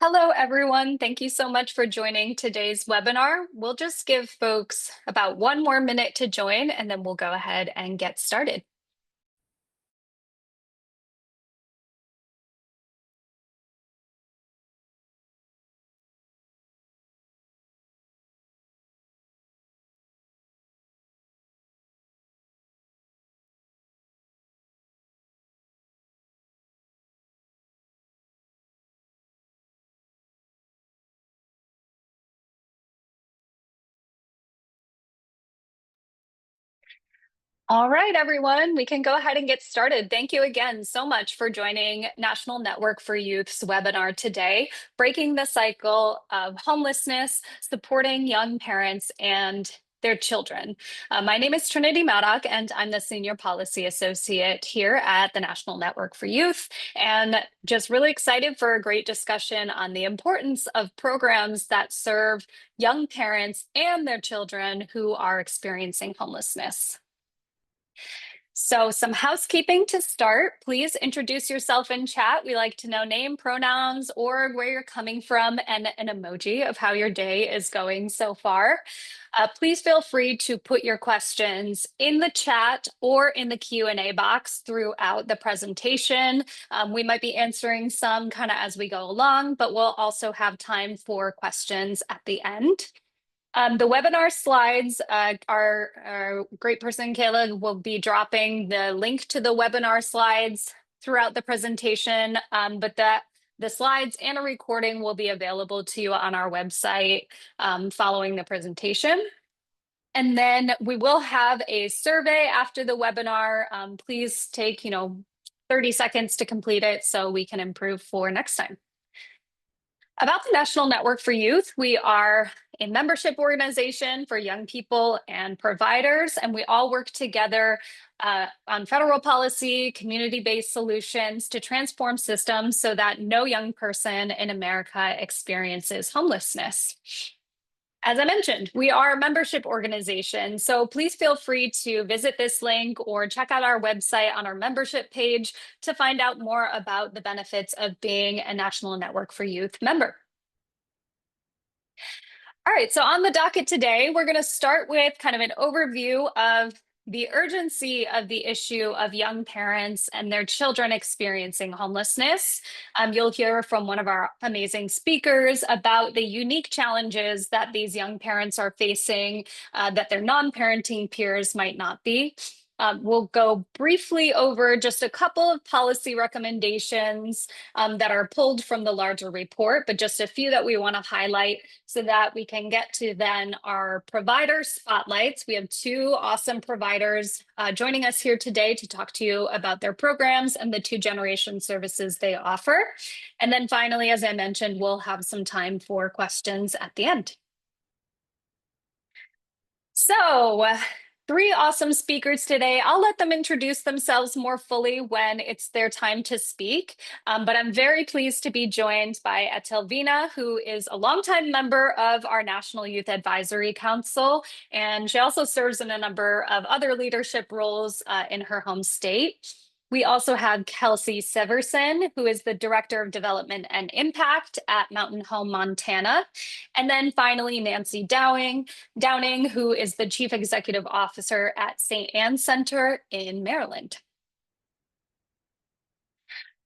Hello, everyone. Thank you so much for joining today's webinar. We'll just give folks about one more minute to join, and then we'll go ahead and get started. All right, everyone, we can go ahead and get started. Thank you again so much for joining National Network for Youth's webinar today, Breaking the Cycle of Homelessness, Supporting Young Parents and their children. My name is Trinity Maddock, and I'm the Senior Policy Associate here at the National Network for Youth, and just really excited for a great discussion on the importance of programs that serve young parents and their children who are experiencing homelessness. So some housekeeping to start. Please introduce yourself in chat. We like to know name, pronouns, or where you're coming from, and an emoji of how your day is going so far. Please feel free to put your questions in the chat or in the Q&A box throughout the presentation. We might be answering some kind of as we go along, but we'll also have time for questions at the end. The webinar slides, our great person, Kayla, will be dropping the link to the webinar slides throughout the presentation, but the slides and a recording will be available to you on our website following the presentation. And then we will have a survey after the webinar. Please take, 30 seconds to complete it so we can improve for next time. About the National Network for Youth, we are a membership organization for young people and providers, and we all work together on federal policy, community-based solutions to transform systems so that no young person in America experiences homelessness. As I mentioned, we are a membership organization, so please feel free to visit this link or check out our website on our membership page to find out more about the benefits of being a National Network for Youth member. All right, so on the docket today, we're going to start with kind of an overview of the urgency of the issue of young parents and their children experiencing homelessness. You'll hear from one of our amazing speakers about the unique challenges that these young parents are facing that their non-parenting peers might not be. We'll go briefly over just a couple of policy recommendations that are pulled from the larger report, but just a few that we want to highlight so that we can get to then our provider spotlights. We have two awesome providers joining us here today to talk to you about their programs and the two-generation services they offer. And then finally, as I mentioned, we'll have some time for questions at the end. So, three awesome speakers today. I'll let them introduce themselves more fully when it's their time to speak. But I'm very pleased to be joined by Atelvina, who is a longtime member of our National Youth Advisory Council. And she also serves in a number of other leadership roles in her home state. We also have Kelsey Severson, who is the Director of Development and Impact at Mountain Home, Montana. And then finally, Nancy Downing, who is the Chief Executive Officer at St. Anne Center in Maryland.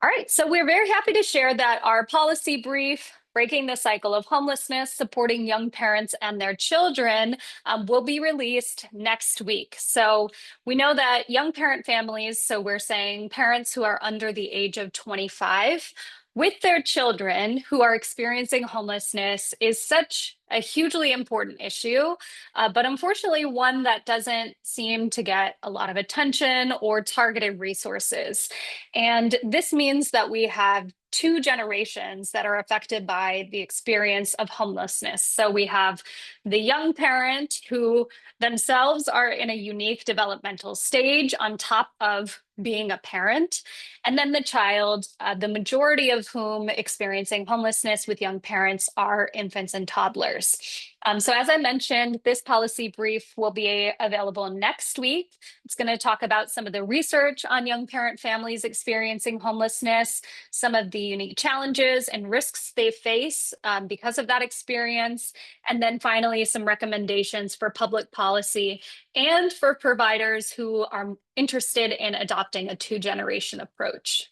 All right, so we're very happy to share that our policy brief, Breaking the Cycle of Homelessness, Supporting Young Parents and Their Children, will be released next week. So we know that young parent families, so we're saying parents who are under the age of 25, with their children who are experiencing homelessness is such a hugely important issue, but unfortunately one that doesn't seem to get a lot of attention or targeted resources. And this means that we have two generations that are affected by the experience of homelessness. So we have the young parent who themselves are in a unique developmental stage on top of being a parent, and then the child, the majority of whom experiencing homelessness with young parents are infants and toddlers. shelters. So as I mentioned, this policy brief will be available next week. It's going to talk about some of the research on young parent families experiencing homelessness, some of the unique challenges and risks they face because of that experience, and then finally some recommendations for public policy and for providers who are interested in adopting a two-generation approach.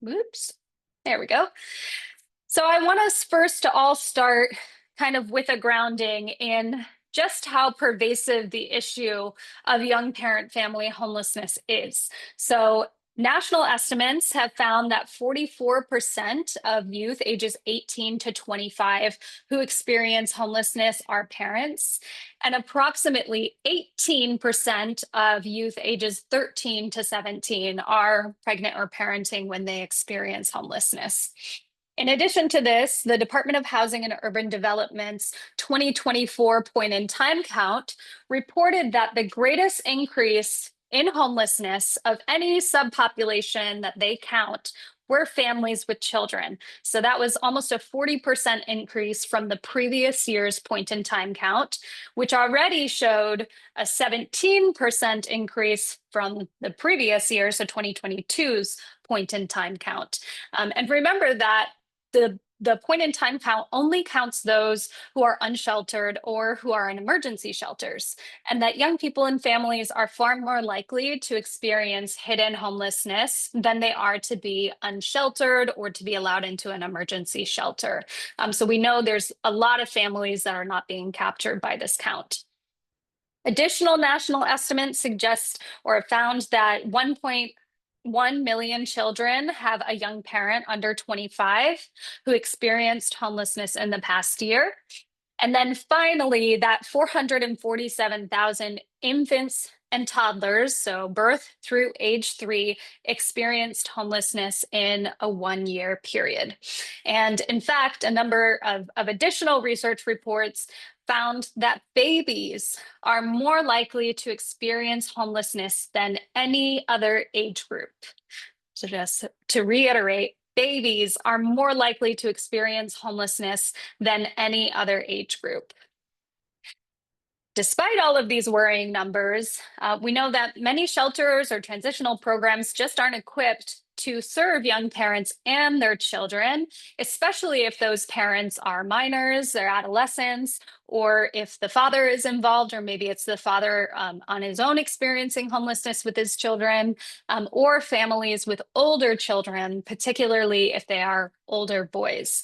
Oops, there we go. So I want us first to all start kind of with a grounding in just how pervasive the issue of young parent family homelessness is. So national estimates have found that 44% of youth ages 18 to 25 who experience homelessness are parents, and approximately 18% of youth ages 13 to 17 are pregnant or parenting when they experience homelessness. In addition to this, the Department of Housing and Urban Development's 2024 point in time count reported that the greatest increase in homelessness of any subpopulation that they count were families with children. So that was almost a 40% increase from the previous year's point in time count, which already showed a 17% increase from the previous year, so 2022's point in time count. And remember that the point in time count only counts those who are unsheltered or who are in emergency shelters, and that young people and families are far more likely to experience hidden homelessness than they are to be unsheltered or to be allowed into an emergency shelter. So we know there's a lot of families that are not being captured by this count. Additional national estimates suggest or have found that 1.1 million children have a young parent under 25 who experienced homelessness in the past year. And then finally, that 447,000 infants and toddlers, so birth through age 3, experienced homelessness in a 1-year period. And in fact, a number of additional research reports found that babies are more likely to experience homelessness than any other age group. So just to reiterate, babies are more likely to experience homelessness than any other age group. Despite all of these worrying numbers, we know that many shelters or transitional programs just aren't equipped to serve young parents and their children, especially if those parents are minors, they're adolescents, or if the father is involved, or maybe it's the father on his own experiencing homelessness with his children, or families with older children, particularly if they are older boys.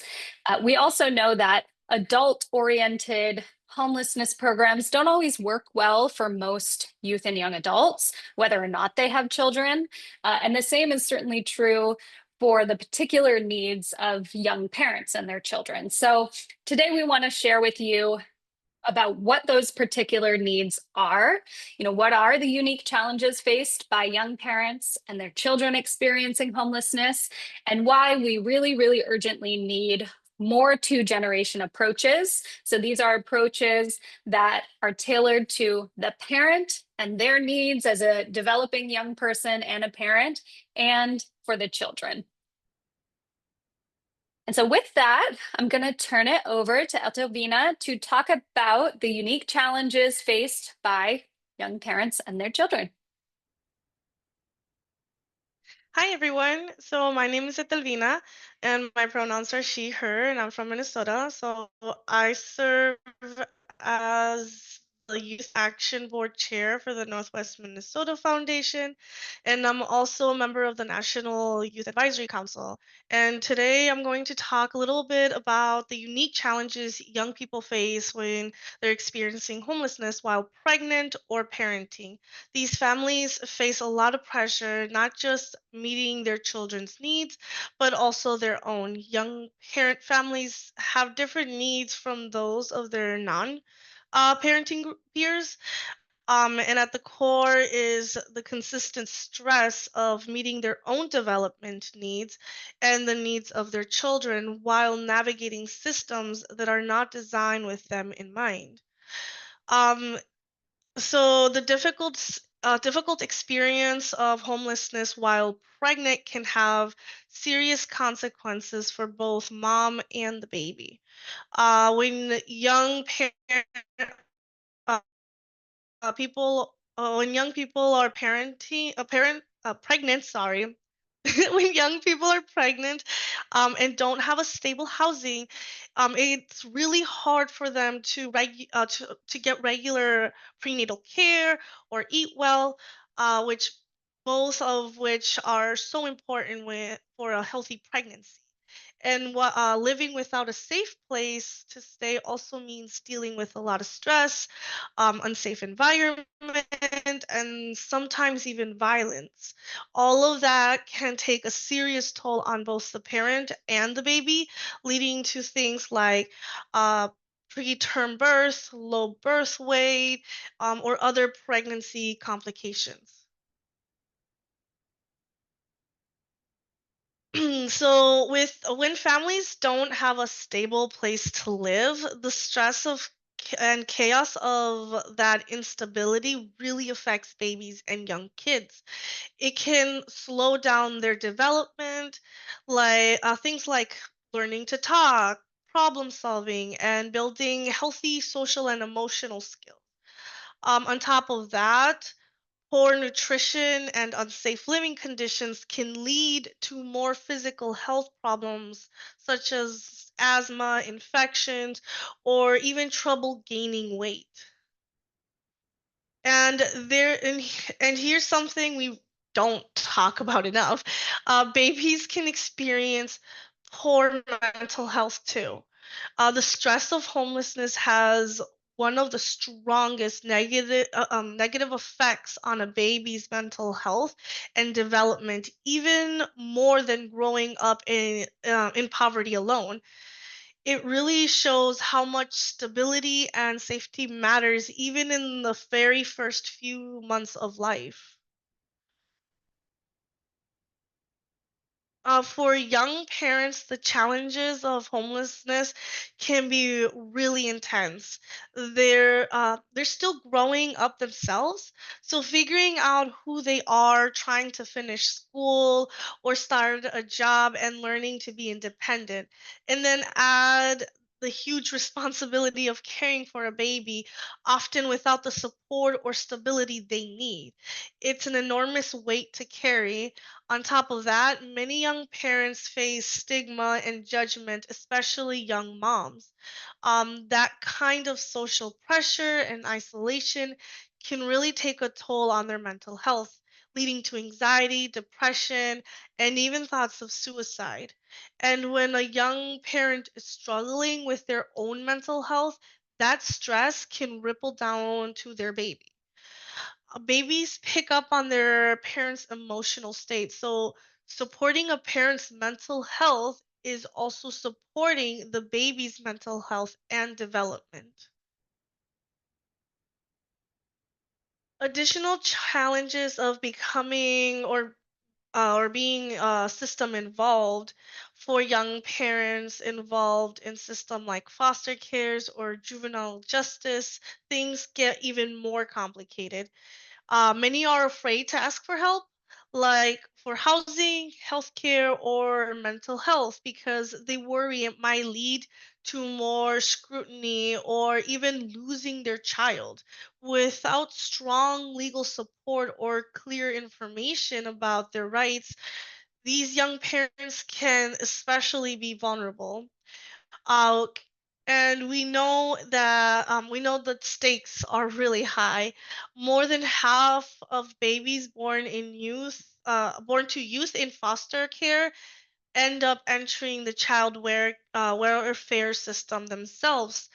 We also know that adult-oriented homelessness programs don't always work well for most youth and young adults, whether or not they have children. And the same is certainly true for the particular needs of young parents and their children. So today we want to share with you about what those particular needs are. What are the unique challenges faced by young parents and their children experiencing homelessness, and why we really, really urgently need more two-generation approaches. So these are approaches that are tailored to the parent and their needs as a developing young person and a parent, and for the children. And so with that, I'm going to turn it over to Etelvina to talk about the unique challenges faced by young parents and their children. Hi everyone. So my name is Etelvina and my pronouns are she, her, and I'm from Minnesota. So I serve as the Youth Action Board Chair for the Northwest Minnesota Foundation, and I'm also a member of the National Youth Advisory Council. And today I'm going to talk a little bit about the unique challenges young people face when they're experiencing homelessness while pregnant or parenting. These families face a lot of pressure, not just meeting their children's needs, but also their own. Young parent families have different needs from those of their non parenting peers. And at the core is the consistent stress of meeting their own development needs and the needs of their children while navigating systems that are not designed with them in mind. Um, so the a difficult experience of homelessness while pregnant can have serious consequences for both mom and the baby. When young uh, when young people are pregnant, sorry, when young people are pregnant and don't have a stable housing, it's really hard for them to get regular prenatal care or eat well, which both of which are so important for a healthy pregnancy. And living without a safe place to stay also means dealing with a lot of stress, unsafe environment, and sometimes even violence. All of that can take a serious toll on both the parent and the baby, leading to things like uh, preterm birth, low birth weight, or other pregnancy complications. So with when families don't have a stable place to live, the stress and chaos of that instability really affects babies and young kids. It can slow down their development, like things like learning to talk, problem solving, and building healthy social and emotional skills. On top of that, poor nutrition and unsafe living conditions can lead to more physical health problems such as asthma, infections, or even trouble gaining weight. And and here's something we don't talk about enough. Babies can experience poor mental health too. The stress of homelessness has one of the strongest negative effects on a baby's mental health and development, even more than growing up in poverty alone. It really shows how much stability and safety matters even in the very first few months of life. For young parents, the challenges of homelessness can be really intense. They're still growing up themselves, so figuring out who they are, trying to finish school or start a job, and learning to be independent, and then add the huge responsibility of caring for a baby, often without the support or stability they need. It's an enormous weight to carry. On top of that, many young parents face stigma and judgment, especially young moms. That kind of social pressure and isolation can really take a toll on their mental health, leading to anxiety, depression, and even thoughts of suicide. And when a young parent is struggling with their own mental health, that stress can ripple down to their baby. Babies pick up on their parents' emotional state. So, supporting a parent's mental health is also supporting the baby's mental health and development. Additional challenges of becoming or being system involved for young parents involved in system like foster cares or juvenile justice, things get even more complicated. Many are afraid to ask for help, like for housing, healthcare, or mental health, because they worry it might lead to more scrutiny or even losing their child. Without strong legal support or clear information about their rights, these young parents can especially be vulnerable. Uh, and we know that stakes are really high. More than half of babies born to youth in foster care end up entering the welfare system themselves,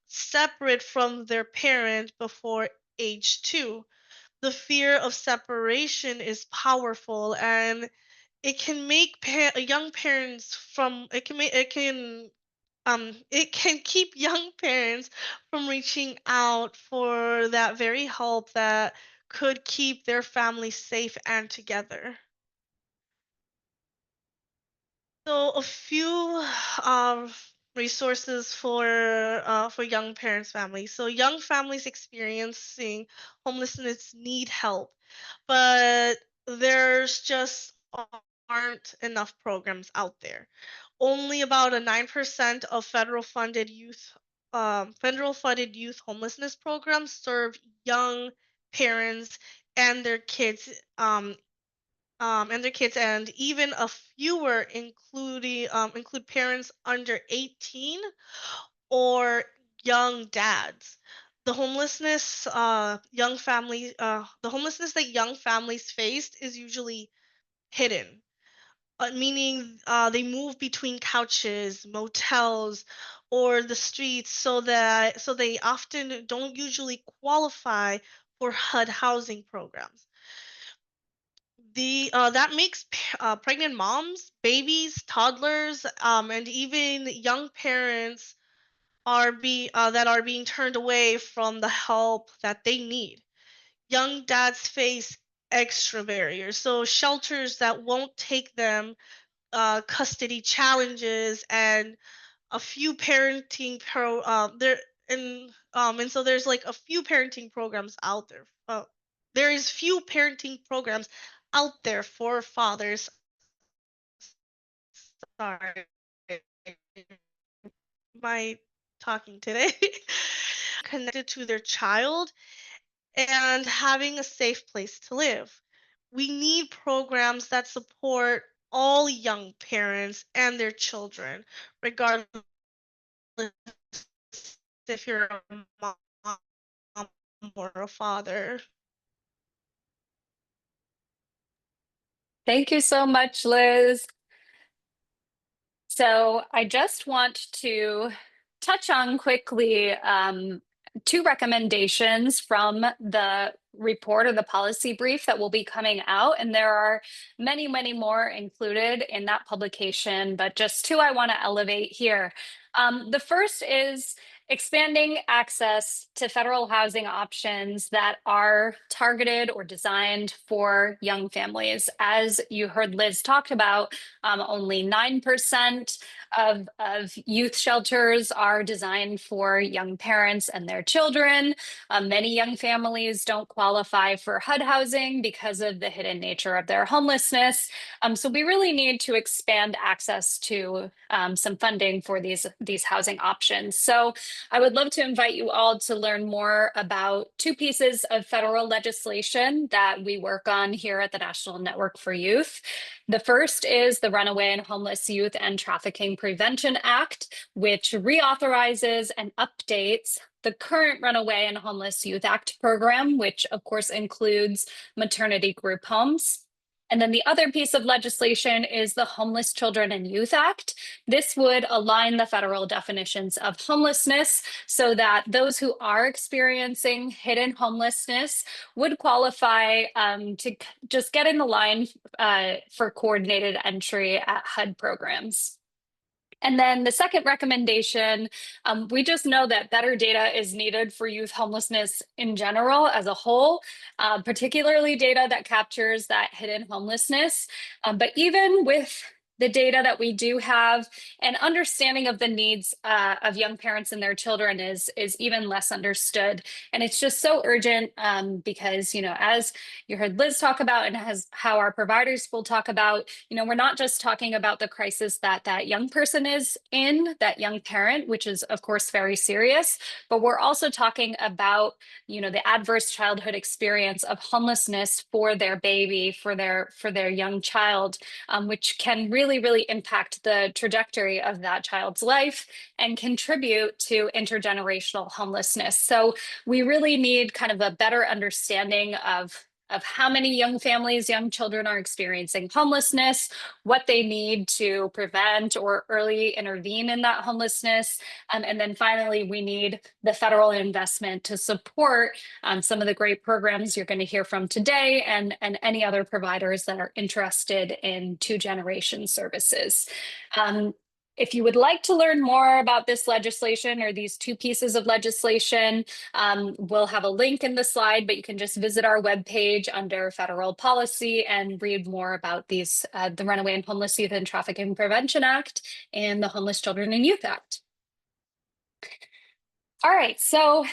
separate from their parent before age 2. The fear of separation is powerful, and it can make young parents from it can keep young parents from reaching out for that very help that could keep their family safe and together. So, a few resources for young parents families. So young families experiencing homelessness need help, but there's just aren't enough programs out there. Only about a 9% of federal funded youth homelessness programs serve young parents and their kids and even a fewer include parents under 18 or young dads. The homelessness that young families faced is usually hidden, meaning they move between couches, motels, or the streets, so they often don't usually qualify for HUD housing programs. The That makes pregnant moms, babies, toddlers, and even young parents that are being turned away from the help that they need. Young dads face extra barriers, so shelters that won't take them, custody challenges, and a few parenting pro there and so there's like a few parenting programs out there. There is few parenting programs out there for fathers. Sorry, my talking today. Connected to their child and having a safe place to live. We need programs that support all young parents and their children, regardless if you're a mom or a father. Thank you so much, Liz. So I just want to touch on quickly two recommendations from the report or the policy brief that will be coming out. And there are many, many more included in that publication, but just two I want to elevate here. The first is expanding access to federal housing options that are targeted or designed for young families. As you heard Liz talked about, only 9% of youth shelters are designed for young parents and their children. Many young families don't qualify for HUD housing because of the hidden nature of their homelessness. So we really need to expand access to some funding for these housing options. So I would love to invite you all to learn more about two pieces of federal legislation that we work on here at the National Network for Youth. The first is the Runaway and Homeless Youth and Trafficking Prevention Act, which reauthorizes and updates the current Runaway and Homeless Youth Act program, which of course includes maternity group homes. And then the other piece of legislation is the Homeless Children and Youth Act. This would align the federal definitions of homelessness so that those who are experiencing hidden homelessness would qualify to just get in the line for coordinated entry at HUD programs. And then the second recommendation, we just know that better data is needed for youth homelessness in general as a whole, particularly data that captures that hidden homelessness. But even with the data that we do have, an understanding of the needs of young parents and their children is even less understood. And it's just so urgent because, as you heard Liz talk about and as how our providers will talk about, we're not just talking about the crisis that that young person is in, that young parent, which is of course very serious, but we're also talking about, the adverse childhood experience of homelessness for their baby, for their young child, which can really impact the trajectory of that child's life and contribute to intergenerational homelessness. So we really need kind of a better understanding of how many young families, young children are experiencing homelessness, what they need to prevent or early intervene in that homelessness. And then finally, we need the federal investment to support some of the great programs you're going to hear from today and any other providers that are interested in two-generation services. If you would like to learn more about this legislation or these two pieces of legislation, we'll have a link in the slide, but you can just visit our webpage under federal policy and read more about these, the Runaway and Homeless Youth and Trafficking Prevention Act and the Homeless Children and Youth Act. All right, so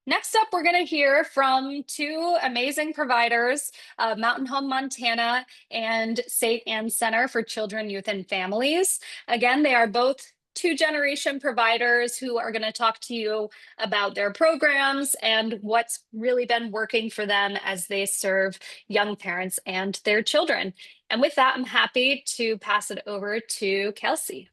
next up, we're going to hear from two amazing providers, Mountain Home Montana and St. Anne's Center for Children, Youth, and Families. Again, they are both two-generation providers who are going to talk to you about their programs and what's really been working for them as they serve young parents and their children. And with that, I'm happy to pass it over to Kelsey.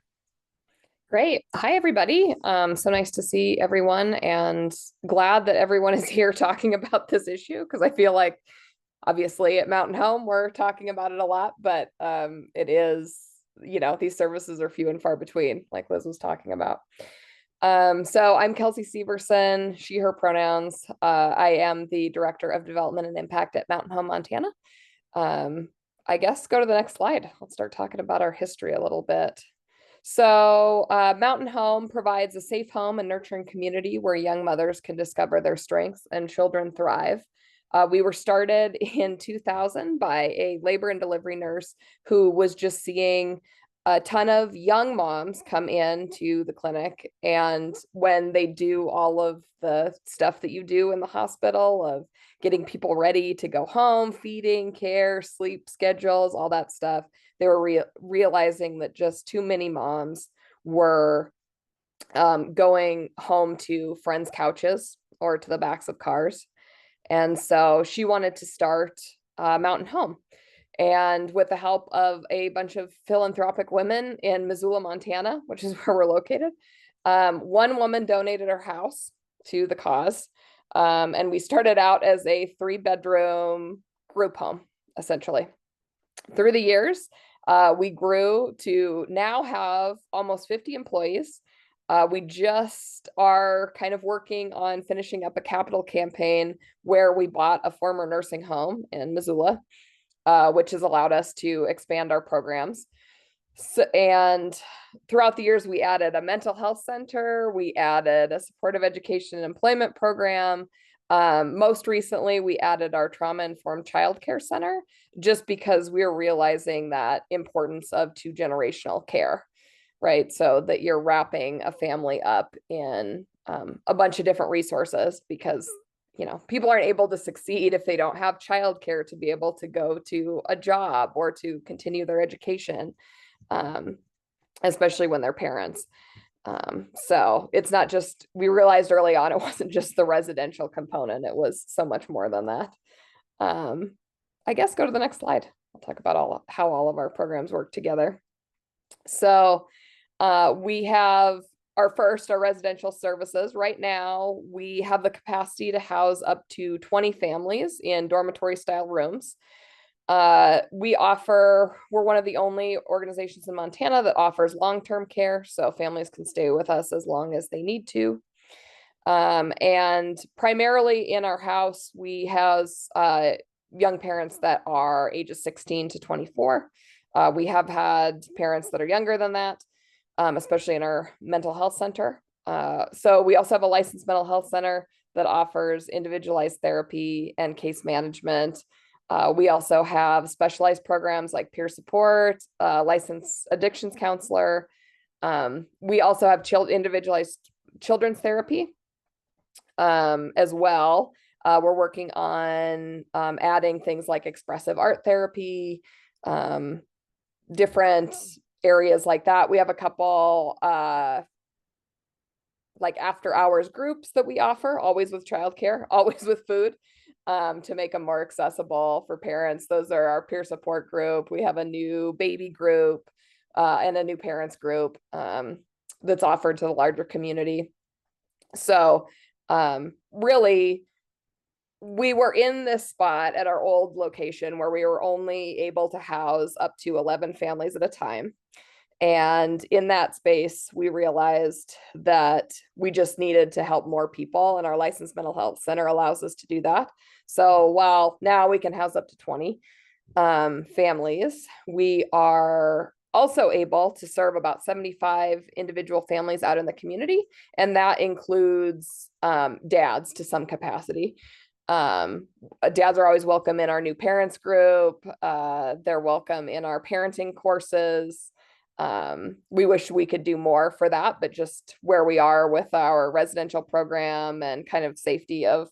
Great. Hi, everybody. So nice to see everyone and glad that everyone is here talking about this issue because I feel like obviously at Mountain Home, we're talking about it a lot, but it is, these services are few and far between, like Liz was talking about. So I'm Kelsey Severson, she, her pronouns. I am the Director of Development and Impact at Mountain Home Montana. I guess go to the next slide. Let's start talking about our history a little bit. So Mountain Home provides a safe home and nurturing community where young mothers can discover their strengths and children thrive. We were started in 2000 by a labor and delivery nurse who was just seeing a ton of young moms come into the clinic. And when they do all of the stuff that you do in the hospital of getting people ready to go home, feeding, care, sleep schedules, all that stuff, they were realizing that just too many moms were going home to friends' couches or to the backs of cars. And so she wanted to start Mountain Home. And with the help of a bunch of philanthropic women in Missoula, Montana, which is where we're located, one woman donated her house to the cause. And we started out as a 3-bedroom group home, essentially. Through the years, we grew to now have almost 50 employees. We just are kind of working on finishing up a capital campaign where we bought a former nursing home in Missoula, which has allowed us to expand our programs. So, and throughout the years, we added a mental health center, we added a supportive education and employment program. Most recently, we added our trauma-informed childcare center, just because we're realizing that importance of 2-generational care, right? So that you're wrapping a family up in a bunch of different resources because people aren't able to succeed if they don't have childcare to be able to go to a job or to continue their education, especially when they're parents. So it's not just, we realized early on, it wasn't just the residential component, it was so much more than that. I guess go to the next slide. I'll talk about how all of our programs work together. So we have our residential services. Right now, we have the capacity to house up to 20 families in dormitory style rooms. We're one of the only organizations in Montana that offers long-term care, so families can stay with us as long as they need to. And primarily in our house, we house young parents that are ages 16 to 24. We have had parents that are younger than that, especially in our mental health center. So we also have a licensed mental health center that offers individualized therapy and case management. We also have specialized programs like peer support, licensed addictions counselor. We also have individualized children's therapy as well. We're working on adding things like expressive art therapy, different areas like that. We have a couple like after hours groups that we offer, always with childcare, always with food, to make them more accessible for parents. Those are our peer support group. We have a new baby group and a new parents group that's offered to the larger community. So really, we were in this spot at our old location where we were only able to house up to 11 families at a time. And in that space, we realized that we just needed to help more people, and our licensed mental health center allows us to do that. So while now we can house up to 20 families, we are also able to serve about 75 individual families out in the community, and that includes dads to some capacity. Dads are always welcome in our new parents group. They're welcome in our parenting courses. We wish we could do more for that, but just where we are with our residential program and kind of safety of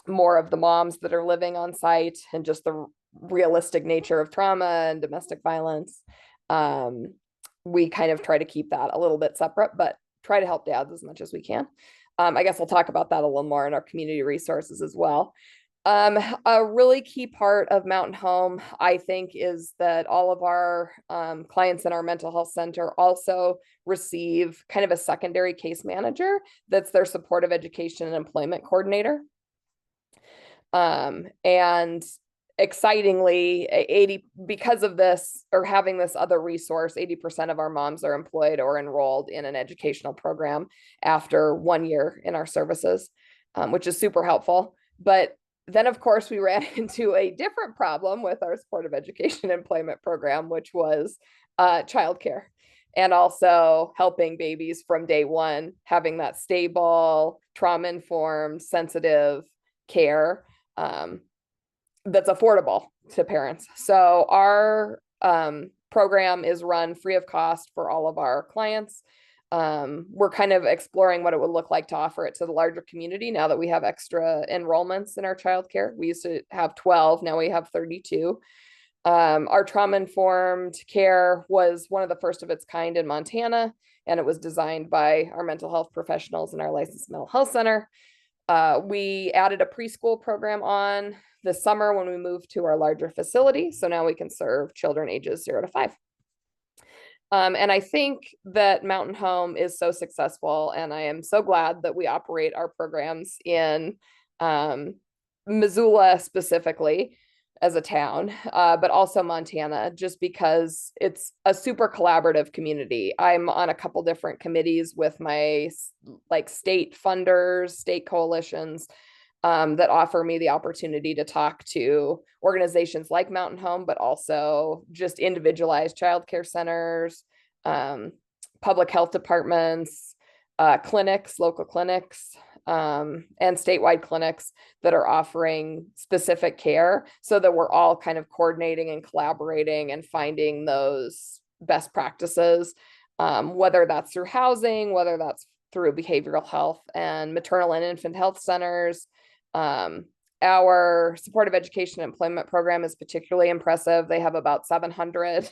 more of the moms that are living on site and just the realistic nature of trauma and domestic violence. We kind of try to keep that a little bit separate, but try to help dads as much as we can. I guess I'll talk about that a little more in our community resources as well. A really key part of Mountain Home, I think, is that all of our clients in our mental health center also receive kind of a secondary case manager that's their supportive education and employment coordinator. And excitingly, 80 because of this or having this other resource, 80% of our moms are employed or enrolled in an educational program after 1 year in our services, which is super helpful. But then, of course, we ran into a different problem with our supportive education employment program, which was childcare, and also helping babies from day one, having that stable, trauma-informed, sensitive care that's affordable to parents. So our program is run free of cost for all of our clients. We're kind of exploring what it would look like to offer it to the larger community now that we have extra enrollments in our childcare. We used to have 12, now we have 32. Our trauma-informed care was one of the first of its kind in Montana, and it was designed by our mental health professionals in our licensed mental health center. We added a preschool program on this summer when we moved to our larger facility. So now we can serve children ages 0 to 5. And I think that Mountain Home is so successful, and I am so glad that we operate our programs in Missoula specifically as a town, but also Montana, just because it's a super collaborative community. I'm on a couple different committees with my state funders, state coalitions, that offer me the opportunity to talk to organizations like Mountain Home, but also just individualized childcare centers, public health departments, clinics, local clinics, and statewide clinics that are offering specific care, so that we're all kind of coordinating and collaborating and finding those best practices, whether that's through housing, whether that's through behavioral health and maternal and infant health centers. Our supportive education and employment program is particularly impressive. They have about 700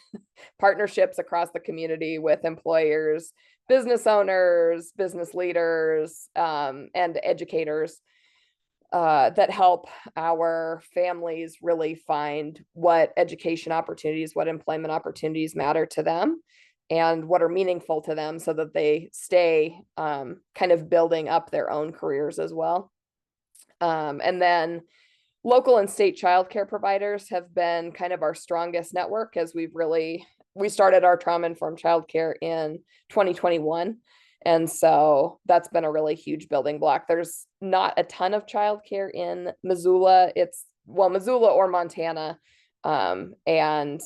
partnerships across the community with employers, business owners, business leaders, and educators that help our families really find what education opportunities, what employment opportunities matter to them and what are meaningful to them, so that they stay kind of building up their own careers as well. And then local and state childcare providers have been kind of our strongest network, as we started our trauma-informed childcare in 2021. And so that's been a really huge building block. There's not a ton of childcare in Missoula. Missoula or Montana. And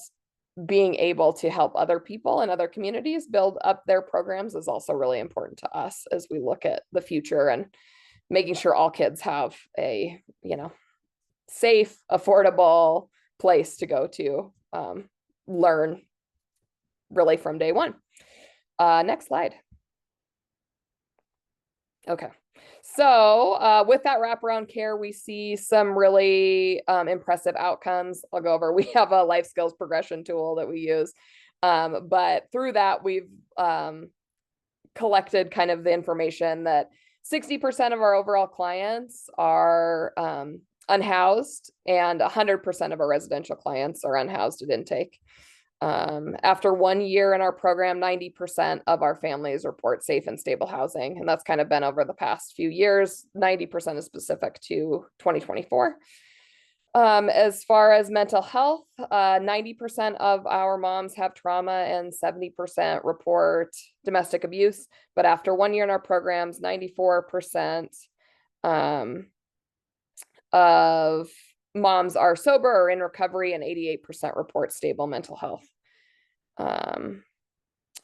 being able to help other people and other communities build up their programs is also really important to us as we look at the future and making sure all kids have a, safe, affordable place to go to learn really from day one. Next slide. Okay. So with that wraparound care, we see some really impressive outcomes. I'll go over. We have a life skills progression tool that we use. But through that, we've collected kind of the information that 60% of our overall clients are unhoused, and 100% of our residential clients are unhoused at intake. After 1 year in our program, 90% of our families report safe and stable housing. And that's kind of been over the past few years. 90% is specific to 2024. As far as mental health, 90% of our moms have trauma and 70% report domestic abuse. But after 1 year in our programs, 94% of moms are sober or in recovery, and 88% report stable mental health.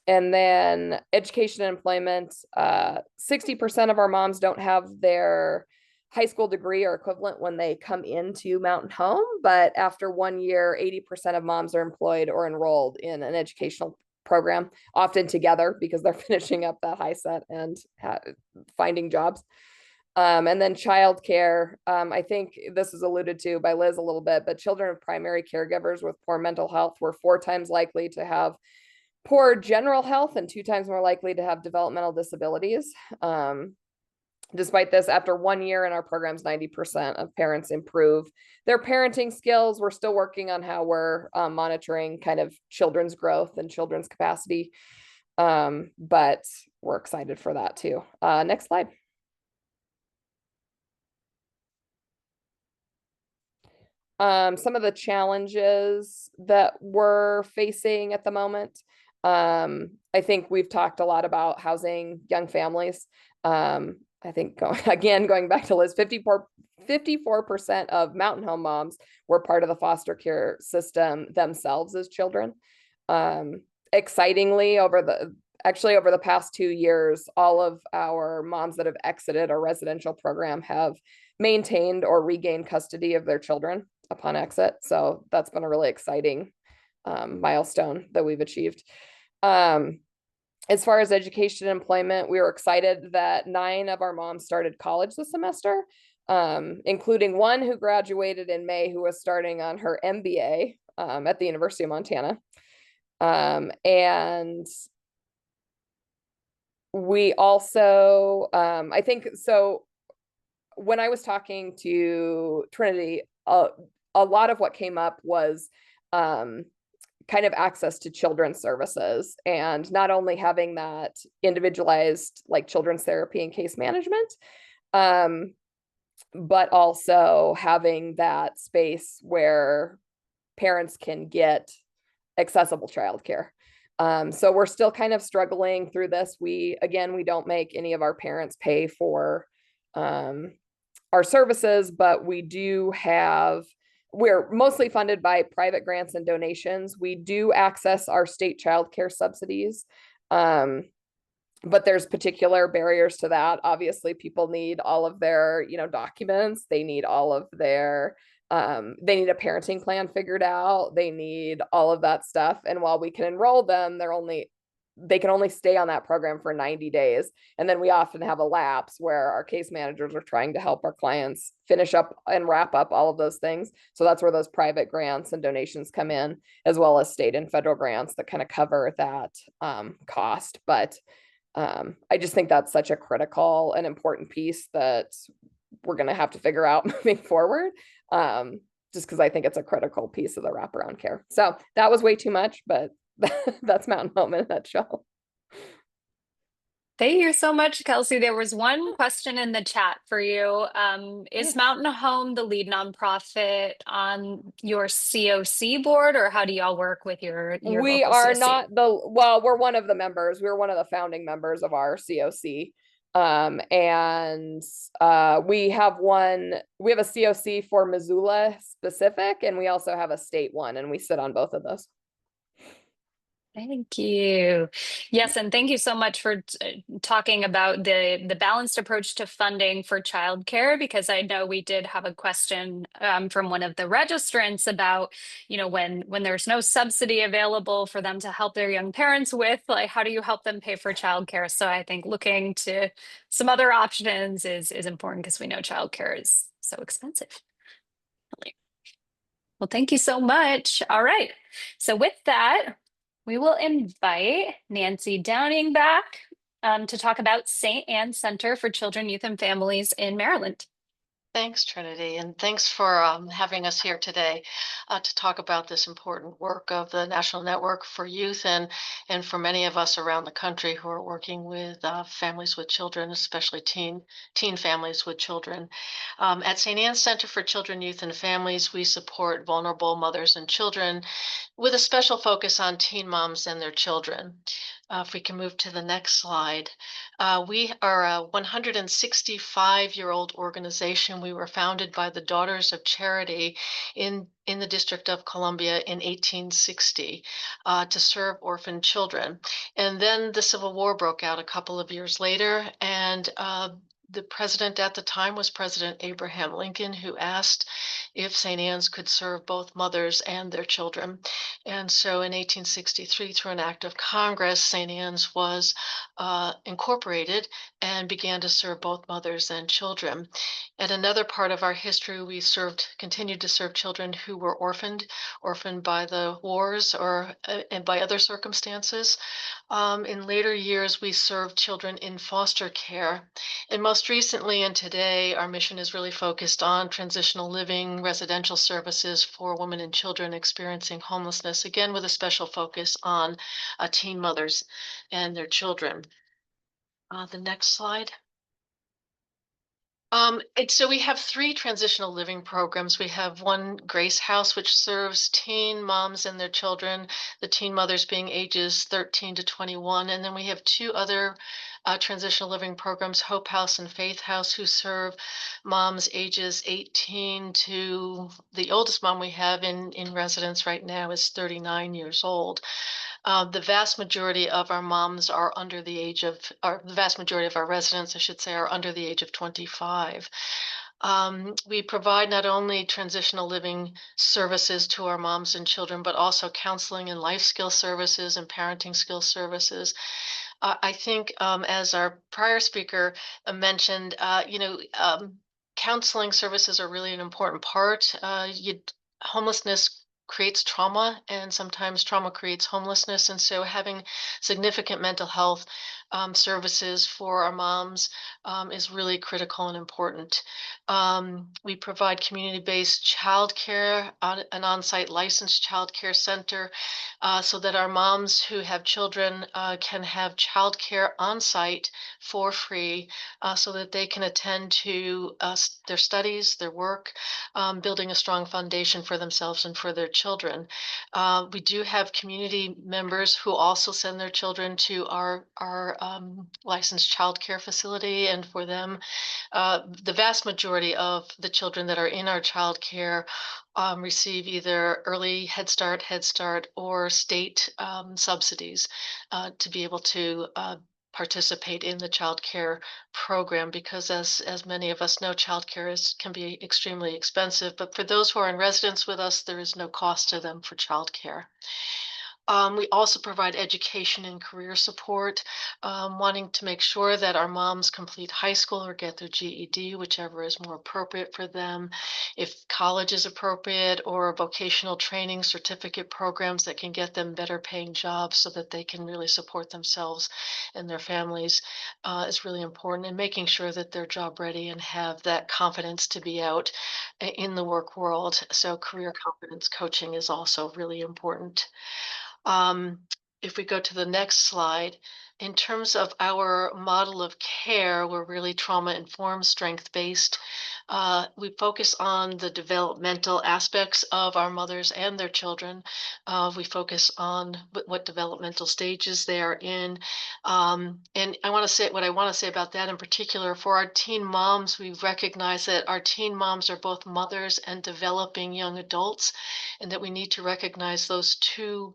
And then education and employment, 60% of our moms don't have their high school degree or equivalent when they come into Mountain Home, but after 1 year, 80% of moms are employed or enrolled in an educational program, often together because they're finishing up that high set and finding jobs. And then childcare, I think this is alluded to by Liz a little bit, but children of primary caregivers with poor mental health were 4 times likely to have poor general health and 2 times more likely to have developmental disabilities. Despite this, after 1 year in our programs, 90% of parents improve their parenting skills. We're still working on how we're monitoring kind of children's growth and children's capacity, but we're excited for that too. Next slide. Some of the challenges that we're facing at the moment. I think we've talked a lot about housing young families. I think going back to Liz, 54% of Mountain Home moms were part of the foster care system themselves as children. Excitingly, over the past 2 years, all of our moms that have exited our residential program have maintained or regained custody of their children upon exit. So that's been a really exciting milestone that we've achieved. As far as education and employment, we were excited that 9 of our moms started college this semester, including one who graduated in May, who was starting on her MBA at the University of Montana. And we also, I think, so when I was talking to Trinity, a lot of what came up was kind of access to children's services, and not only having that individualized like children's therapy and case management, but also having that space where parents can get accessible childcare. So we're still kind of struggling through this. We don't make any of our parents pay for our services, but we're mostly funded by private grants and donations. We do access our state child care subsidies, but there's particular barriers to that. Obviously, people need all of their, documents. They need all of their, they need a parenting plan figured out. They need all of that stuff. And while we can enroll them, they can only stay on that program for 90 days. And then we often have a lapse where our case managers are trying to help our clients finish up and wrap up all of those things. So that's where those private grants and donations come in, as well as state and federal grants that kind of cover that cost. But I just think that's such a critical and important piece that we're going to have to figure out moving forward, just because I think it's a critical piece of the wraparound care. So that was way too much, but that's Mountain Home in a nutshell. Thank you so much, Kelsey. There was one question in the chat for you. Is Mountain Home the lead nonprofit on your COC board, or how do y'all work with your We local are COC? not we're one of the members. We're one of the founding members of our COC. And we have a COC for Missoula specific, and we also have a state one, and we sit on both of those. Thank you. Yes, and thank you so much for talking about the balanced approach to funding for childcare, because I know we did have a question from one of the registrants about, when there's no subsidy available for them to help their young parents with, like, how do you help them pay for childcare? So I think looking to some other options is important, because we know childcare is so expensive. Well, thank you so much. All right. So with that, we will invite Nancy Downing back to talk about St. Anne Center for Children, Youth, and Families in Maryland. Thanks, Trinity, and thanks for having us here today to talk about this important work of the National Network for Youth and for many of us around the country who are working with families with children, especially teen families with children. At St. Anne's Center for Children, Youth, and Families, we support vulnerable mothers and children with a special focus on teen moms and their children. If we can move to the next slide. We are a 165-year-old organization. We were founded by the Daughters of Charity in the District of Columbia in 1860 to serve orphan children. And then the Civil War broke out a couple of years later, and the president at the time was President Abraham Lincoln, who asked if St. Anne's could serve both mothers and their children. And so in 1863, through an act of Congress, St. Anne's was incorporated and began to serve both mothers and children. And another part of our history, we continued to serve children who were orphaned by the wars or and by other circumstances. In later years, we served children in foster care. And most recently and today, our mission is really focused on transitional living, residential services for women and children experiencing homelessness, again, with a special focus on teen mothers and their children. The next slide. And so we have three transitional living programs. We have one Grace House, which serves teen moms and their children, the teen mothers being ages 13 to 21. And then we have two other transitional living programs, Hope House and Faith House, who serve moms ages 18 to the oldest mom we have in residence right now is 39 years old. The vast majority of our moms are under the age of, or the vast majority of our residents, I should say, are under the age of 25. We provide not only transitional living services to our moms and children, but also counseling and life skill services and parenting skill services. I think, as our prior speaker mentioned, counseling services are really an important part. Homelessness creates trauma, and sometimes trauma creates homelessness. And so having significant mental health services for our moms is really critical and important. We provide community-based childcare, an on-site licensed childcare center, so that our moms who have children can have childcare on-site for free, so that they can attend to their studies, their work, building a strong foundation for themselves and for their children. We do have community members who also send their children to our licensed childcare facility, and for them, the vast majority of the children that are in our childcare receive either early Head Start, or state subsidies to be able to participate in the child care program, because as many of us know, child care can be extremely expensive. But for those who are in residence with us, there is no cost to them for child care. We also provide education and career support, wanting to make sure that our moms complete high school or get their GED, whichever is more appropriate for them. If college is appropriate, or vocational training certificate programs that can get them better paying jobs so that they can really support themselves and their families is really important. And making sure that they're job ready and have that confidence to be out in the work world. So career confidence coaching is also really important. Um, if we go to the next slide, in terms of our model of care, we're really trauma-informed, strength-based. We focus on the developmental aspects of our mothers and their children. We focus on what developmental stages they are in. And I want to say what I want to say about that in particular. For our teen moms, we recognize that our teen moms are both mothers and developing young adults, and that we need to recognize those two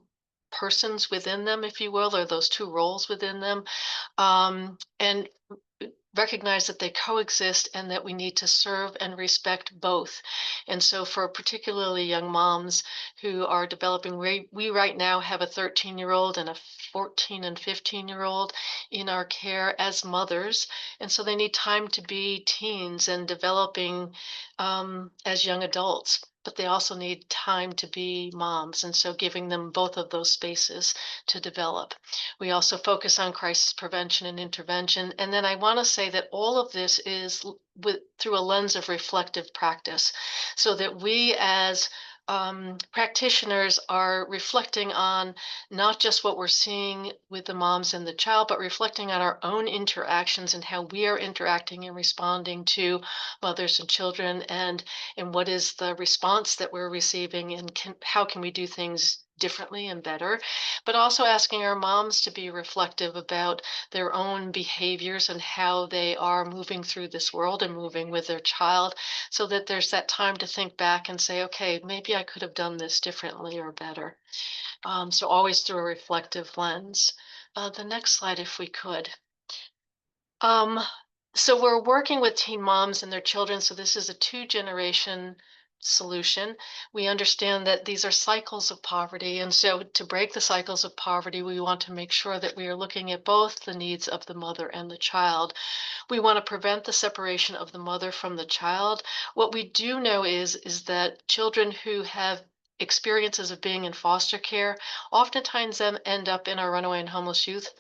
persons within them, if you will, or those two roles within them, and recognize that they coexist and that we need to serve and respect both. And so for particularly young moms who are developing, we right now have a 13-year-old and a 14 and 15-year-old in our care as mothers. And so they need time to be teens and developing as young adults, but they also need time to be moms. And so giving them both of those spaces to develop. We also focus on crisis prevention and intervention. And then I want to say that all of this is through a lens of reflective practice, so that we as practitioners are reflecting on not just what we're seeing with the moms and the child, but reflecting on our own interactions and how we are interacting and responding to mothers and children, and what is the response that we're receiving, and how can we do things differently and better, but also asking our moms to be reflective about their own behaviors and how they are moving through this world and moving with their child, so that there's that time to think back and say, okay, maybe I could have done this differently or better. So always through a reflective lens. The next slide, if we could. Um, so we're working with teen moms and their children. So this is a 2-generation solution. We understand that these are cycles of poverty. And so to break the cycles of poverty, we want to make sure that we are looking at both the needs of the mother and the child. We want to prevent the separation of the mother from the child. What we do know is that children who have experiences of being in foster care oftentimes them end up in our runaway and homeless youth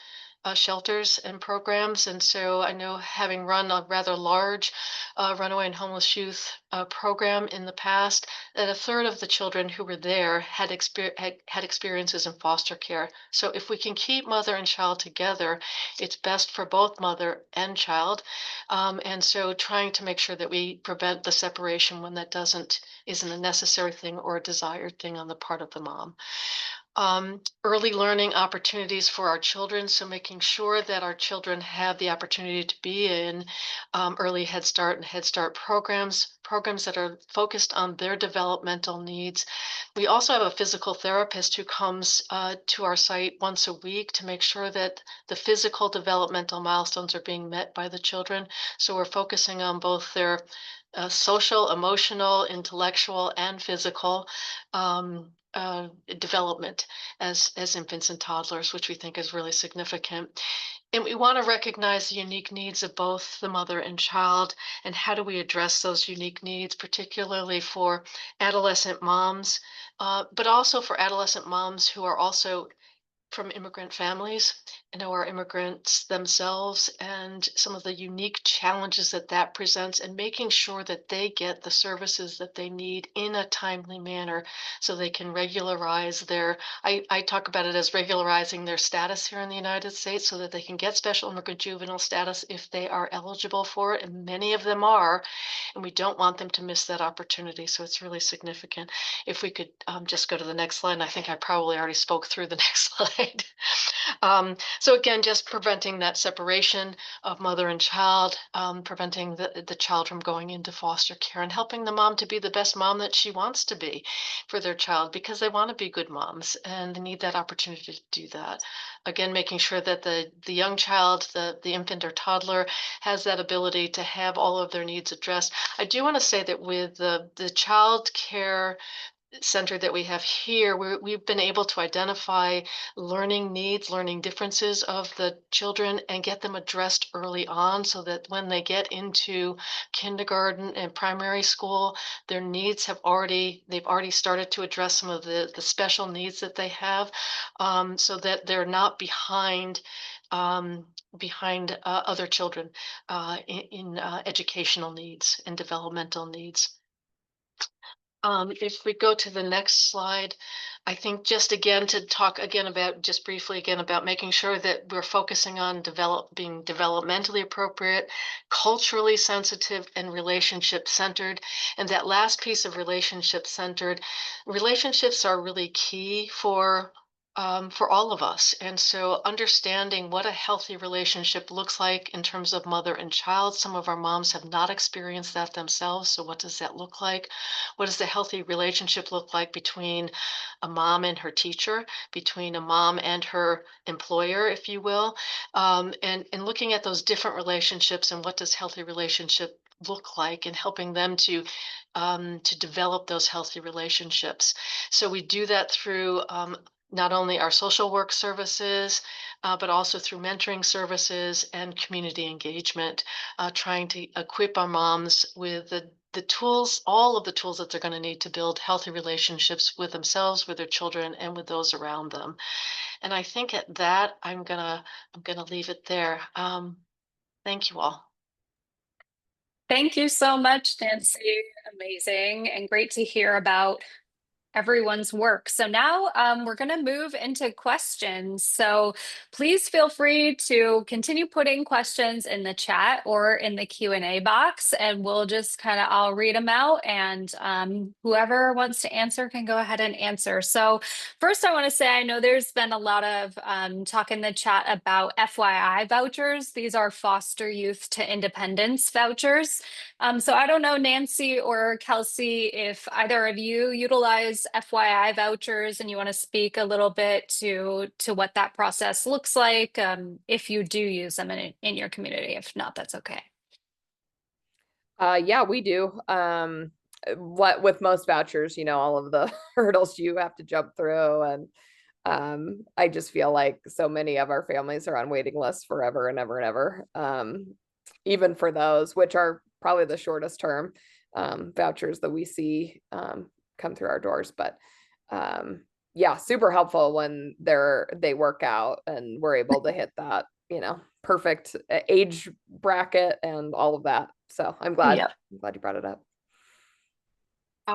shelters and programs. And so I know, having run a rather large runaway and homeless youth program in the past, that a third of the children who were there had experiences in foster care. So if we can keep mother and child together, it's best for both mother and child. And so trying to make sure that we prevent the separation when that isn't a necessary thing or a desired thing on the part of the mom. Early learning opportunities for our children. So making sure that our children have the opportunity to be in early Head Start and Head Start programs that are focused on their developmental needs. We also have a physical therapist who comes to our site once a week to make sure that the physical developmental milestones are being met by the children. So we're focusing on both their social, emotional, intellectual, and physical development as infants and toddlers, which we think is really significant. And we want to recognize the unique needs of both the mother and child, and how do we address those unique needs, particularly for adolescent moms, but also for adolescent moms who are also from immigrant families and who are immigrants themselves, and some of the unique challenges that that presents, and making sure that they get the services that they need in a timely manner so they can regularize I talk about it as regularizing their status here in the United States, so that they can get special immigrant juvenile status if they are eligible for it, and many of them are, and we don't want them to miss that opportunity. So it's really significant. If we could just go to the next slide, and I think I probably already spoke through the next slide. So again, just preventing that separation of mother and child, preventing the child from going into foster care, and helping the mom to be the best mom that she wants to be for their child, because they want to be good moms and they need that opportunity to do that. Again, making sure that the young child, the infant or toddler, has that ability to have all of their needs addressed. I do want to say that with the child care center that we have here, we've been able to identify learning needs, learning differences of the children, and get them addressed early on, so that when they get into kindergarten and primary school, their needs they've already started to address some of the special needs that they have, so that they're not behind other children in educational needs and developmental needs. If we go to the next slide, I think just again to talk again about, just briefly again, about making sure that we're focusing on being developmentally appropriate, culturally sensitive, and relationship centered. And that last piece of relationship centered, relationships are really key for all of us. And so understanding what a healthy relationship looks like in terms of mother and child. Some of our moms have not experienced that themselves. So what does that look like? What does the healthy relationship look like between a mom and her teacher, between a mom and her employer, if you will? And looking at those different relationships, and what does healthy relationship look like, and helping them to develop those healthy relationships. So we do that through not only our social work services, but also through mentoring services and community engagement, trying to equip our moms with the tools, all of the tools that they're going to need to build healthy relationships with themselves, with their children, and with those around them. And I think at that, I'm gonna leave it there. Thank you all. Thank you so much, Nancy. Amazing and great to hear about everyone's work. So now we're going to move into questions. So please feel free to continue putting questions in the chat or in the Q&A box, and we'll just kind of, I'll read them out, and whoever wants to answer can go ahead and answer. So first, I want to say, I know there's been a lot of talk in the chat about FYI vouchers. These are foster youth to independence vouchers. So I don't know, Nancy or Kelsey, if either of you utilize FYI vouchers and you want to speak a little bit to what that process looks like, if you do use them in your community. If not, that's okay. Yeah, we do. What with most vouchers, all of the hurdles you have to jump through, and I just feel like so many of our families are on waiting lists forever and ever and ever. Even for those, which are probably the shortest term vouchers that we see come through our doors. But yeah, super helpful when they work out and we're able to hit that, perfect age bracket and all of that. So I'm glad you brought it up.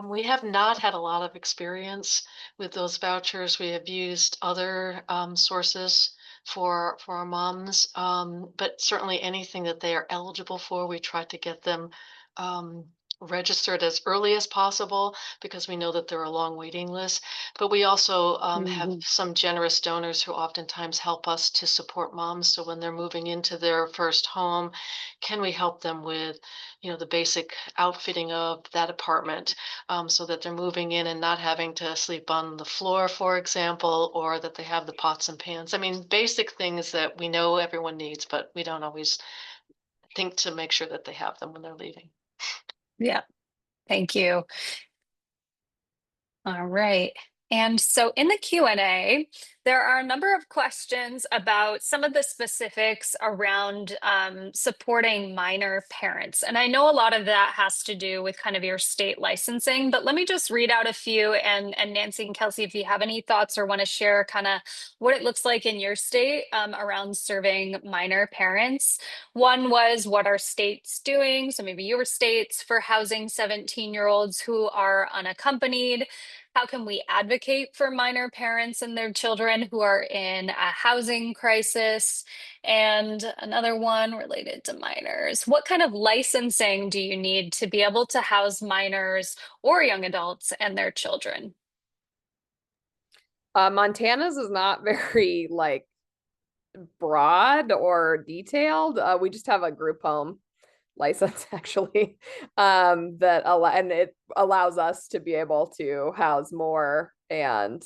We have not had a lot of experience with those vouchers. We have used other sources for our moms, but certainly anything that they are eligible for, we try to get them registered as early as possible because we know that there are long waiting lists. But we also have some generous donors who oftentimes help us to support moms. So when they're moving into their first home, can we help them with, the basic outfitting of that apartment? So that they're moving in and not having to sleep on the floor, for example, or that they have the pots and pans. I mean, basic things that we know everyone needs, but we don't always think to make sure that they have them when they're leaving. Yeah, thank you. All right. And so in the Q&A, there are a number of questions about some of the specifics around supporting minor parents. And I know a lot of that has to do with kind of your state licensing, but let me just read out a few. And Nancy and Kelsey, if you have any thoughts or want to share kind of what it looks like in your state around serving minor parents. One was, what are states doing? So maybe your states for housing 17-year-olds who are unaccompanied. How can we advocate for minor parents and their children who are in a housing crisis? And another one related to minors. What kind of licensing do you need to be able to house minors or young adults and their children? Montana's is not very broad or detailed. We just have a group home license actually, and it allows us to be able to house more and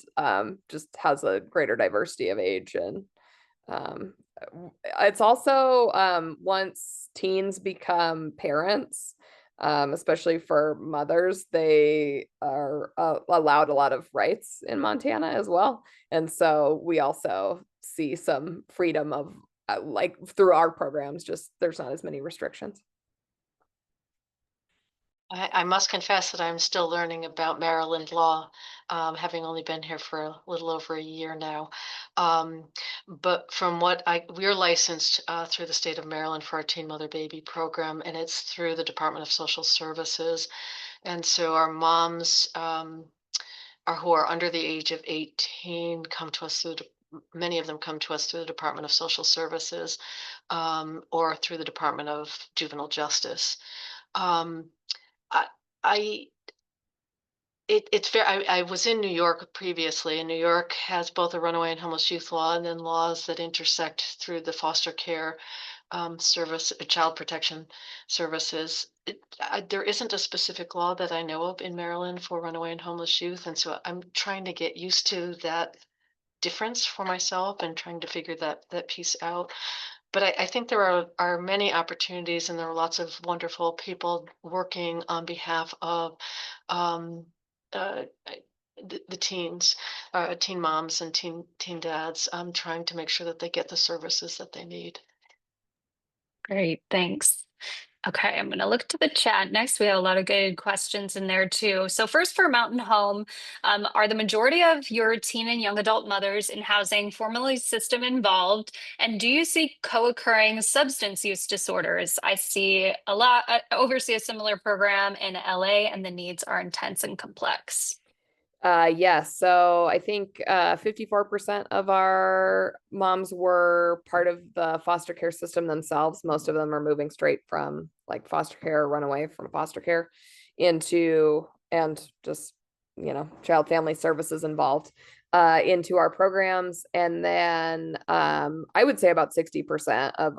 just has a greater diversity of age. And it's also once teens become parents, especially for mothers, they are allowed a lot of rights in Montana as well. And so we also see some freedom of through our programs, just there's not as many restrictions. I must confess that I'm still learning about Maryland law, having only been here for a little over a year now. But from what we're licensed through the state of Maryland for our Teen Mother Baby program, and it's through the Department of Social Services. And so our moms who are under the age of 18 come to us many of them come to us through the Department of Social Services or through the Department of Juvenile Justice. I it's fair. I was in New York previously, and New York has both a runaway and homeless youth law, and then laws that intersect through the foster care service, child protection services. There isn't a specific law that I know of in Maryland for runaway and homeless youth, and so I'm trying to get used to that difference for myself and trying to figure that piece out. But I think there are many opportunities, and there are lots of wonderful people working on behalf of um, uh, the teens, teen moms and teen dads, trying to make sure that they get the services that they need. Great, thanks. Okay, I'm going to look to the chat next. We have a lot of good questions in there too. So first, for Mountain Home, are the majority of your teen and young adult mothers in housing formally system involved? And do you see co-occurring substance use disorders? I see a lot, oversee a similar program in LA, and the needs are intense and complex. Yes. So I think 54% of our moms were part of the foster care system themselves. Most of them are moving straight from like foster care, runaway from foster care into, and just, child family services involved into our programs. And then I would say about 60% of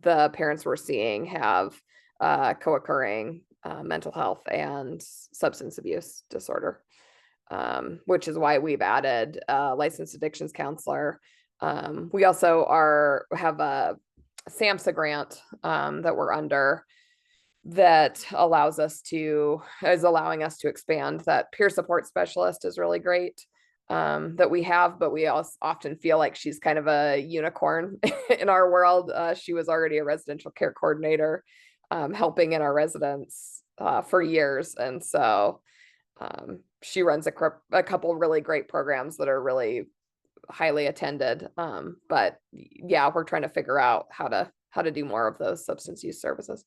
the parents we're seeing have co-occurring mental health and substance abuse disorder, which is why we've added a licensed addictions counselor. We also have a SAMHSA grant that we're under that is allowing us to expand. That peer support specialist is really great that we have, but we also often feel like she's kind of a unicorn in our world. She was already a residential care coordinator helping in our residents for years. And so she runs a couple really great programs that are really highly attended. But yeah, we're trying to figure out how to do more of those substance use services.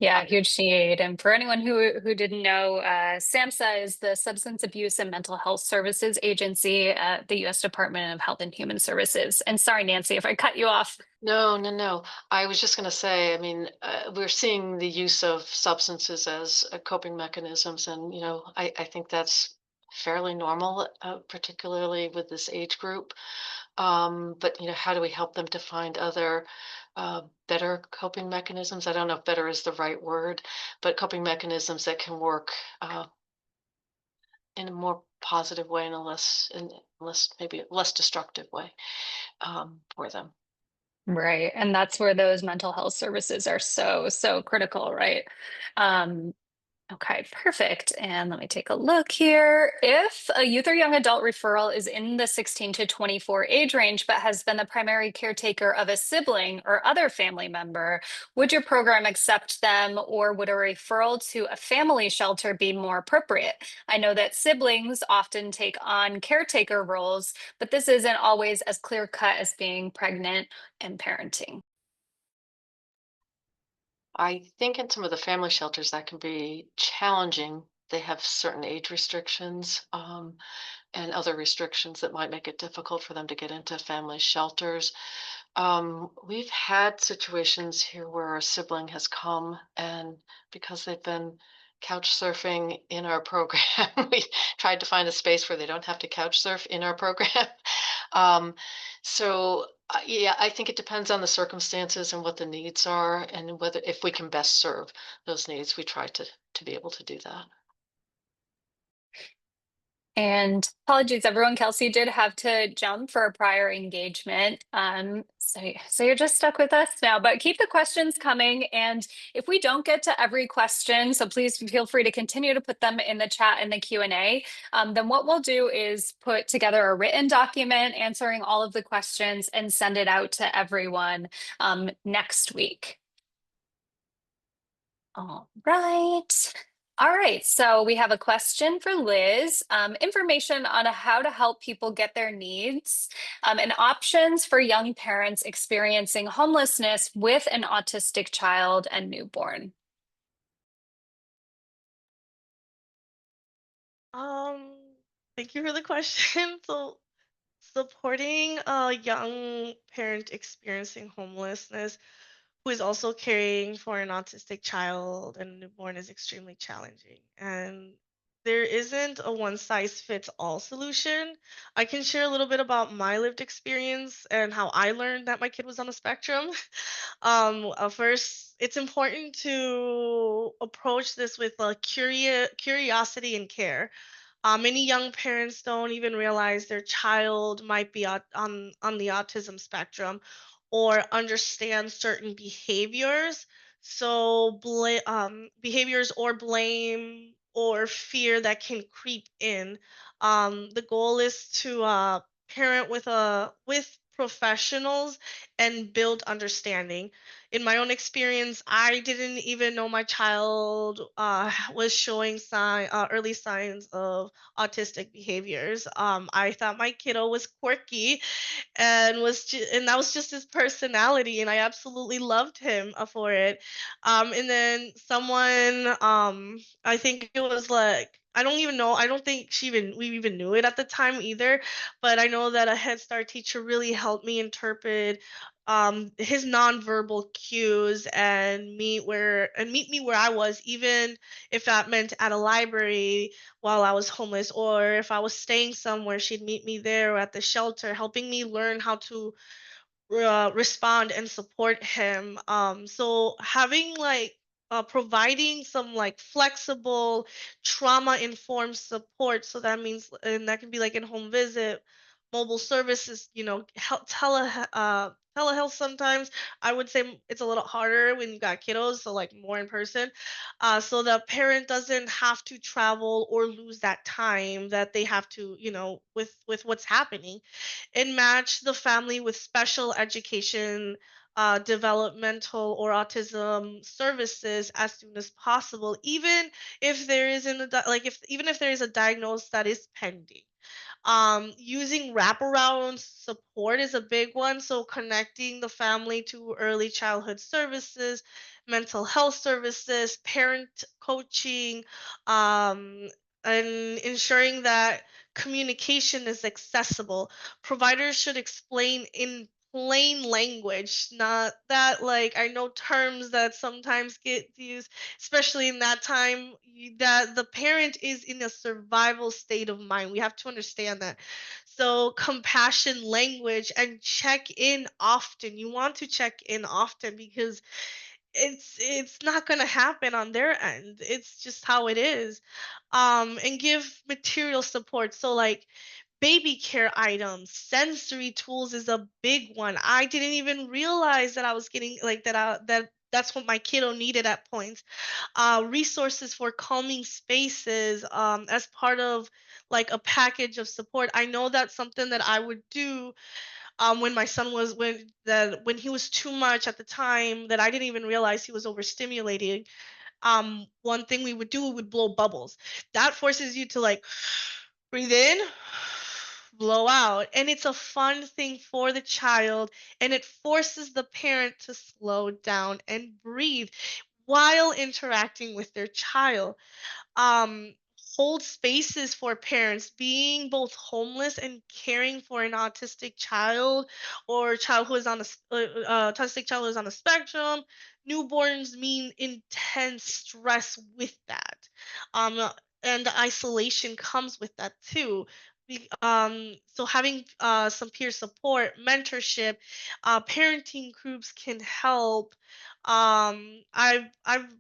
Yeah, huge need. And for anyone who didn't know, SAMHSA is the Substance Abuse and Mental Health Services Agency at the U.S. Department of Health and Human Services. And sorry, Nancy, if I cut you off. No, no, no. I was just going to say, I mean, we're seeing the use of substances as coping mechanisms, and I think that's fairly normal, particularly with this age group. But how do we help them to find other better coping mechanisms? I don't know if better is the right word, but coping mechanisms that can work in a more positive way and maybe less destructive way for them. Right. And that's where those mental health services are so critical, right? Um, Okay, perfect. And let me take a look here. If a youth or young adult referral is in the 16 to 24 age range, but has been the primary caretaker of a sibling or other family member, would your program accept them, or would a referral to a family shelter be more appropriate? I know that siblings often take on caretaker roles, but this isn't always as clear cut as being pregnant and parenting. I think in some of the family shelters that can be challenging. They have certain age restrictions and other restrictions that might make it difficult for them to get into family shelters. We've had situations here where a sibling has come, and because they've been couch surfing in our program, we tried to find a space where they don't have to couch surf in our program. Um, so yeah, I think it depends on the circumstances and what the needs are, and whether if we can best serve those needs, we try to be able to do that. And apologies, everyone. Kelsey did have to jump for a prior engagement. So you're just stuck with us now, but keep the questions coming. And if we don't get to every question, so please feel free to continue to put them in the chat in the Q&A. Then what we'll do is put together a written document answering all of the questions and send it out to everyone next week. All right. All right, so we have a question for Liz. Information on how to help people get their needs and options for young parents experiencing homelessness with an autistic child and newborn. Um, Thank you for the question. So, supporting a young parent experiencing homelessness who is also caring for an autistic child and newborn is extremely challenging. And there isn't a one size fits all solution. I can share a little bit about my lived experience and how I learned that my kid was on a spectrum. First, it's important to approach this with a curiosity and care. Many young parents don't even realize their child might be on the autism spectrum or understand certain behaviors. So, behaviors or blame or fear that can creep in. The goal is to parent with professionals and build understanding. In my own experience, I didn't even know my child was showing early signs of autistic behaviors. I thought my kiddo was quirky and that was just his personality, and I absolutely loved him for it. And then someone, I think it was like I don't even know. I don't think we even knew it at the time either. But I know that a Head Start teacher really helped me interpret his nonverbal cues and meet me where I was, even if that meant at a library while I was homeless, or if I was staying somewhere, she'd meet me there or at the shelter, helping me learn how to respond and support him. So having like providing some like flexible trauma informed support. So that means, and that can be like in home visit, mobile services, telehealth sometimes. I would say it's a little harder when you got kiddos, so like more in person. So the parent doesn't have to travel or lose that time that they have to, with what's happening, and match the family with special education, developmental or autism services as soon as possible, even if there isn't like if even if there is a diagnosis that is pending. Using wraparound support is a big one. So connecting the family to early childhood services, mental health services, parent coaching, um, and ensuring that communication is accessible. Providers should explain in plain language, not that like I know terms that sometimes get used, especially in that time, that the parent is in a survival state of mind. We have to understand that. So compassion language, and check in often. You want to check in often because it's not going to happen on their end. It's just how it is. And give material support. So like baby care items, sensory tools is a big one. I didn't even realize that I was getting like that's what my kiddo needed at points. Resources for calming spaces, as part of like a package of support. I know that's something that I would do when my son was when he was too much at the time, that I didn't even realize he was overstimulating. One thing we would do, we would blow bubbles. That forces you to like breathe in, blow out, and it's a fun thing for the child, and it forces the parent to slow down and breathe while interacting with their child. um Hold spaces for parents. Being both homeless and caring for an autistic child, or child who is on a autistic child who is on a spectrum, newborns mean intense stress with that. Um uh, and the isolation comes with that too. So having some peer support, mentorship, parenting groups can help. I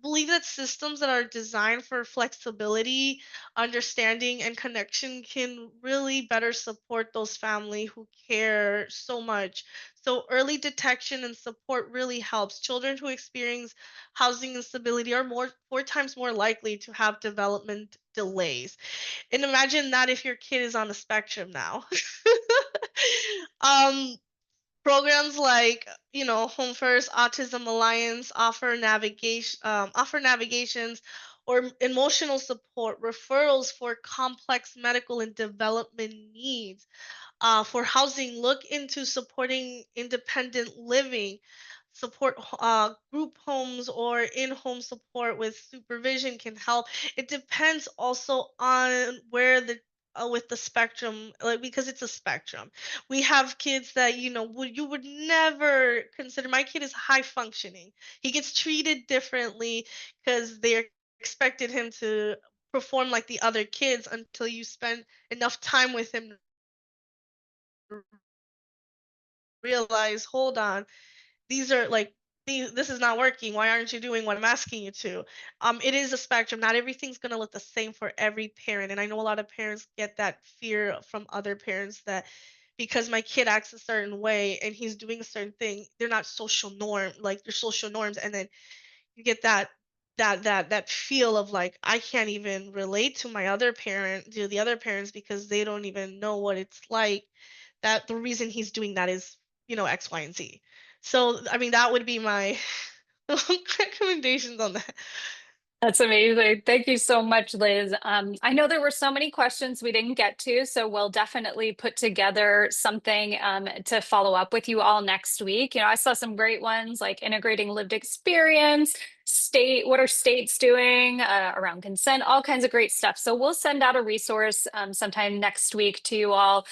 believe that systems that are designed for flexibility, understanding, and connection can really better support those family who care so much. So early detection and support really helps. Children who experience housing instability are 4 times more likely to have development delays. And imagine that if your kid is on the spectrum now. um Programs like, Home First, Autism Alliance offer navigations or emotional support, referrals for complex medical and development needs. For housing, look into supporting independent living, support group homes or in-home support with supervision can help. It depends also on where the with the spectrum, like, because it's a spectrum. We have kids that you would never consider. My kid is high functioning. He gets treated differently because they expected him to perform like the other kids until you spend enough time with him realize, hold on, these are like this is not working. Why aren't you doing what I'm asking you to? It is a spectrum. Not everything's gonna look the same for every parent. And I know a lot of parents get that fear from other parents that because my kid acts a certain way and he's doing a certain thing, they're not social norm, like they're social norms. And then you get that feel of like, I can't even relate to the other parents, because they don't even know what it's like, that the reason he's doing that is, X, Y, and Z. So, I mean, that would be my recommendations on that. That's amazing. Thank you so much, Liz. I know there were so many questions we didn't get to, so we'll definitely put together something to follow up with you all next week. You know, I saw some great ones like integrating lived experience, what are states doing around consent, all kinds of great stuff. So we'll send out a resource sometime next week to you all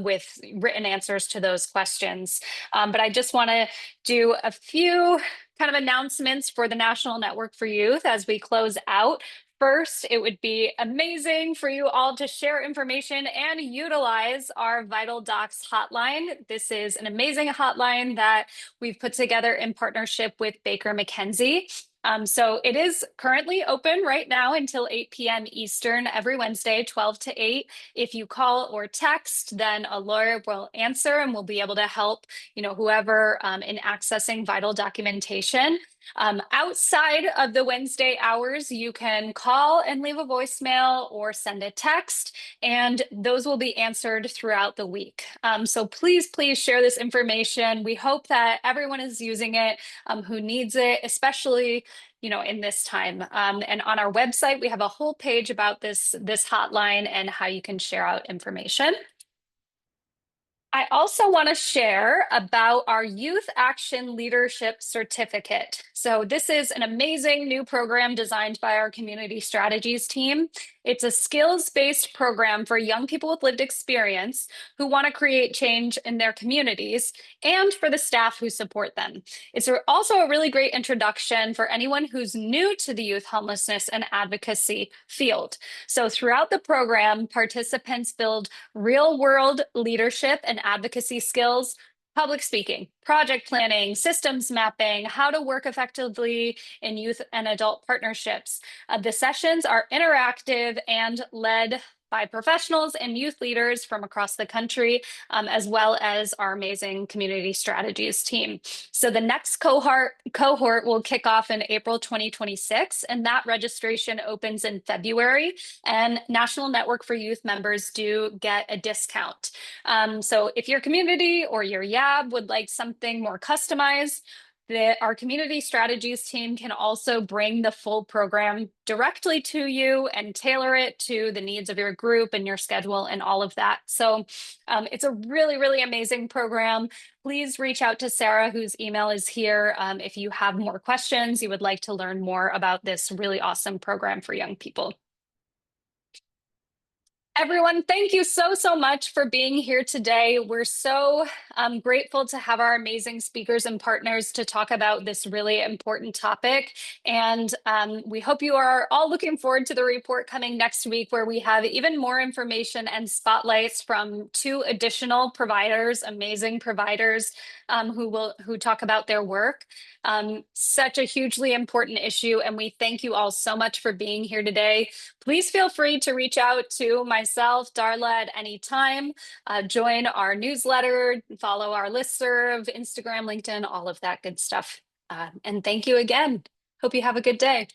with written answers to those questions. But I just want to do a few kind of announcements for the National Network for Youth as we close out. First, it would be amazing for you all to share information and utilize our Vital Docs hotline. This is an amazing hotline that we've put together in partnership with Baker McKenzie. So it is currently open right now until 8 p.m. Eastern every Wednesday, 12 to 8. If you call or text, then a lawyer will answer and we'll be able to help, you know, whoever in accessing vital documentation. Outside of the Wednesday hours, you can call and leave a voicemail or send a text, and those will be answered throughout the week. So please share this information. We hope that everyone is using it who needs it, especially in this time. And on our website, we have a whole page about this hotline and how you can share out information. I also want to share about our Youth Action Leadership Certificate. So this is an amazing new program designed by our Community Strategies team. It's a skills-based program for young people with lived experience who want to create change in their communities and for the staff who support them. It's also a really great introduction for anyone who's new to the youth homelessness and advocacy field. So throughout the program, participants build real-world leadership and advocacy skills, public speaking, project planning, systems mapping, how to work effectively in youth and adult partnerships. The sessions are interactive and led by professionals and youth leaders from across the country, as well as our amazing community strategies team. So the next cohort will kick off in April 2026, and that registration opens in February, and National Network for Youth members do get a discount. So if your community or your YAB would like something more customized, our community strategies team can also bring the full program directly to you and tailor it to the needs of your group and your schedule and all of that. So it's a really amazing program. Please reach out to Sarah, whose email is here, if you have more questions, you would like to learn more about this really awesome program for young people. Everyone, thank you so much for being here today. We're so grateful to have our amazing speakers and partners to talk about this really important topic. And we hope you are all looking forward to the report coming next week, where we have even more information and spotlights from 2 additional providers, amazing providers who talk about their work. Such a hugely important issue, and we thank you all so much for being here today. Please feel free to reach out to myself, Darla, at any time. Join our newsletter, follow our listserv, Instagram, LinkedIn, all of that good stuff. And thank you again. Hope you have a good day.